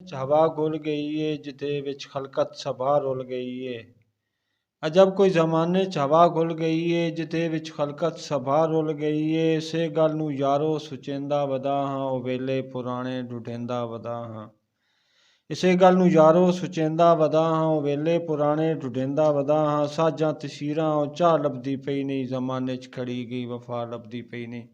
'ਚ ਹਵਾ ਘੁਲ ਗਈ ਏ ਜਿਹਦੇ ਵਿੱਚ ਖਲਕਤ ਸਭਾ ਰੁਲ ਗਈ ਏ। ਅਜਬ ਕੋਈ ਜ਼ਮਾਨੇ 'ਚ ਹਵਾ ਘੁਲ ਗਈ ਏ ਜਿਹਦੇ ਵਿੱਚ ਖਲਕਤ ਸਭਾ ਰੁਲ ਗਈ ਏ। ਇਸੇ ਗੱਲ ਨੂੰ ਯਾਰੋ ਸੁਚੇਂਦਾ ਵਦਾ ਹਾਂ, ਉਹ ਵੇਲੇ ਪੁਰਾਣੇ ਢੂੰਢੇਂਦਾ ਵਦਾ ਹਾਂ। ਇਸੇ ਗੱਲ ਨੂੰ ਯਾਰੋ ਸੁਚੇਂਦਾ ਵਦਾ ਹਾਂ, ਉਹ ਵੇਲੇ ਪੁਰਾਣੇ ਢੂੰਢੇਂਦਾ ਵਦਾ ਹਾਂ। ਸਾਜਾਂ ਤਸਵੀਰਾਂ ਉਹ ਚਾਹ ਲੱਭਦੀ ਪਈ ਨਹੀਂ, ਜ਼ਮਾਨੇ 'ਚ ਖੜੀ ਗਈ ਵਫਾ ਲੱਭਦੀ ਪਈ ਨਹੀਂ।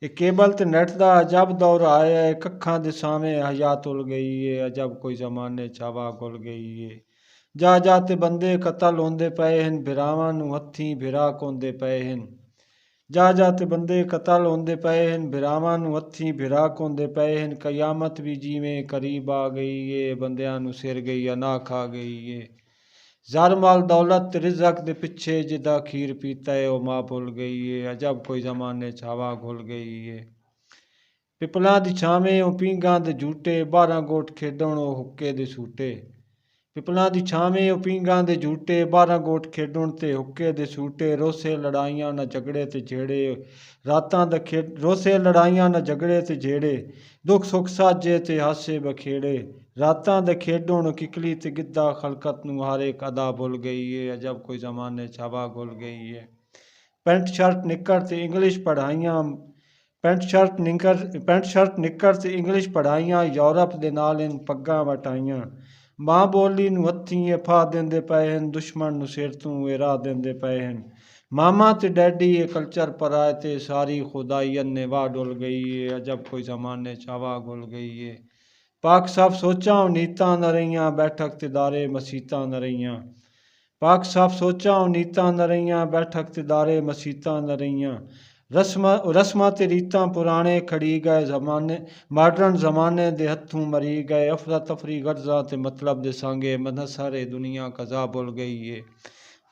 ਇਹ ਕੇਬਲ ਤੇ ਨੈੱਟ ਦਾ ਅਜਬ ਦੌਰ ਆਇਆ ਏ, ਅੱਖਾਂ ਦੇ ਸਾਹਮਣੇ ਹਯਾ ਤੁਲ ਗਈ ਏ। ਅਜਬ ਕੋਈ ਜ਼ਮਾਨੇ 'ਚ ਹਵਾ ਘੁਲ ਗਈ ਏ। ਜਾ ਜਾ ਤੇ ਬੰਦੇ ਕਤਲ ਹੁੰਦੇ ਪਏ ਹਨ, ਭਰਾਵਾਂ ਨੂੰ ਹੱਥੀਂ ਭਰਾ ਕੋਂਦੇ ਪਏ ਹਨ। ਜਾ ਜਾ ਤੇ ਬੰਦੇ ਕਤਲ ਹੁੰਦੇ ਪਏ ਹਨ, ਭਰਾਵਾਂ ਨੂੰ ਹੱਥੀਂ ਭਰਾ ਕੋਂਦੇ ਪਏ ਹਨ। ਕਿਆਮਤ ਵੀ ਜਿਵੇਂ ਕਰੀਬ ਆ ਗਈ ਏ, ਬੰਦਿਆਂ ਨੂੰ ਸਿਰ ਗਈ ਅਨਾ ਖਾ ਗਈ ਏ। ਜ਼ਰ ਮਾਲ ਦੌਲਤ ਤੇ ਰਿਜ਼ਕ ਦੇ ਪਿੱਛੇ ਜਿੱਦਾਂ ਖੀਰ ਪੀਤਾ ਏ, ਉਹ ਮਾਂ ਭੁੱਲ ਗਈ ਏ। ਅਜਬ ਕੋਈ ਜ਼ਮਾਨੇ 'ਚ ਹਵਾ ਘੁਲ ਗਈ ਏ। ਪਿਪਲਾਂ ਦੀ ਛਾਵੇਂ ਉਹ ਪੀਂਘਾਂ ਦੇ ਝੂਟੇ, 12 ਗੋਟ ਖੇਡਣ ਉਹ ਹੁੱਕੇ ਦੇ ਸੂਟੇ। ਪਿਪਲਾਂ ਦੀ ਛਾਵੇਂ ਉਹ ਪੀਂਘਾਂ ਦੇ ਝੂਟੇ, 12 ਗੋਟ ਖੇਡਣ ਤੇ ਹੁੱਕੇ ਦੇ ਸੂਟੇ। ਰੋਸੇ ਲੜਾਈਆਂ ਨਾ ਝਗੜੇ ਤੇ ਜਿਹੜੇ, ਰਾਤਾਂ ਦਾ ਰੋਸੇ ਲੜਾਈਆਂ ਨਾ ਝਗੜੇ ਤੇ ਜਿਹੜੇ, ਦੁੱਖ ਸੁੱਖ ਸਾਜੇ ਤੇ ਹਾਸੇ ਬਖੇੜੇ। ਰਾਤਾਂ ਦੇ ਖੇਡਣ ਕਿਕਲੀ ਤੇ ਗਿੱਧਾ, ਖਲਕਤ ਨੂੰ ਹਰ ਇੱਕ ਅਦਾ ਭੁੱਲ ਗਈ ਏ। ਅਜਬ ਕੋਈ ਜ਼ਮਾਨੇ 'ਚ ਹਵਾ ਘੁਲ ਗਈ ਏ। ਪੈਂਟ ਸ਼ਰਟ ਨਿੱਕਰ ਤੇ ਇੰਗਲਿਸ਼ ਪੜ੍ਹਾਈਆਂ, ਪੈਂਟ ਸ਼ਰਟ ਨਿੱਕਰ ਤੇ ਇੰਗਲਿਸ਼ ਪੜ੍ਹਾਈਆਂ, ਯੂਰਪ ਦੇ ਨਾਲ ਇਨ ਪੱਗਾਂ ਵਟਾਈਆਂ। ਮਾਂ ਬੋਲੀ ਨੂੰ ਹੱਥੀਂ ਇਹ ਫਾਹ ਦਿੰਦੇ ਪਏ ਹਨ, ਦੁਸ਼ਮਣ ਨੂੰ ਸਿਰ ਤੋਂ ਇਹ ਰਾਹ ਦਿੰਦੇ ਪਏ ਹਨ। ਮਾਮਾ ਤੇ ਡੈਡੀ ਇਹ ਕਲਚਰ ਪਰਾਏ ਤੇ ਸਾਰੀ ਖੁਦਾਈ ਅੰਨੇ ਵਾਹ ਡੁੱਲ ਗਈ ਏ। ਅਜਬ ਕੋਈ ਜ਼ਮਾਨੇ 'ਚ ਹਵਾ ਘੁਲ ਗਈ ਏ। ਪਾਕ ਸਾਫ ਸੋਚਾਂ ਉਹ ਨੀਤਾਂ ਨ ਰਹੀਆਂ, ਬੈਠਕ ਤੇ ਦਾਰੇ ਮਸੀਤਾਂ ਨ ਰਹੀਆਂ। ਪਾਕ ਸਾਫ ਸੋਚਾਂ ਉਹ ਨੀਤਾਂ ਨ ਰਹੀਆਂ, ਬੈਠਕ ਤੇ ਦਾਰੇ ਮਸੀਤਾਂ ਨ ਰਹੀਆਂ। ਰਸਮਾਂ ਤੇ ਰੀਤਾਂ ਪੁਰਾਣੇ ਖੜੀ ਗਏ, ਮਾਡਰਨ ਜ਼ਮਾਨੇ ਦੇ ਹੱਥੋਂ ਮਰੀ ਗਏ। ਅਫਰਾ ਤਫਰੀ ਗਰਜ਼ਾਂ ਤੇ ਮਤਲਬ ਦੇ ਸੰਗੇ, ਨਸਰ ਏ ਦੁਨੀਆ ਕਜ਼ਾ ਭੁੱਲ ਗਈ ਏ।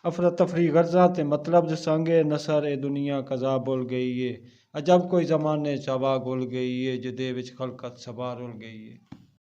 ਅਫਰਾ ਤਫਰੀ ਗਰਜ਼ਾਂ ਤੇ ਮਤਲਬ ਦੇ ਸੰਗੇ, ਨਸਰ ਏ ਦੁਨੀਆ ਕਜ਼ਾ ਭੁੱਲ ਗਈ ਏ। ਅਜਬ ਕੋਈ ਜ਼ਮਾਨੇ 'ਚ ਹਵਾ ਘੁਲ ਗਈ ਏ ਜਿਹਦੇ ਵਿੱਚ ਖਲਕਤ ਸਭਾ ਰੁਲ ਗਈ ਏ।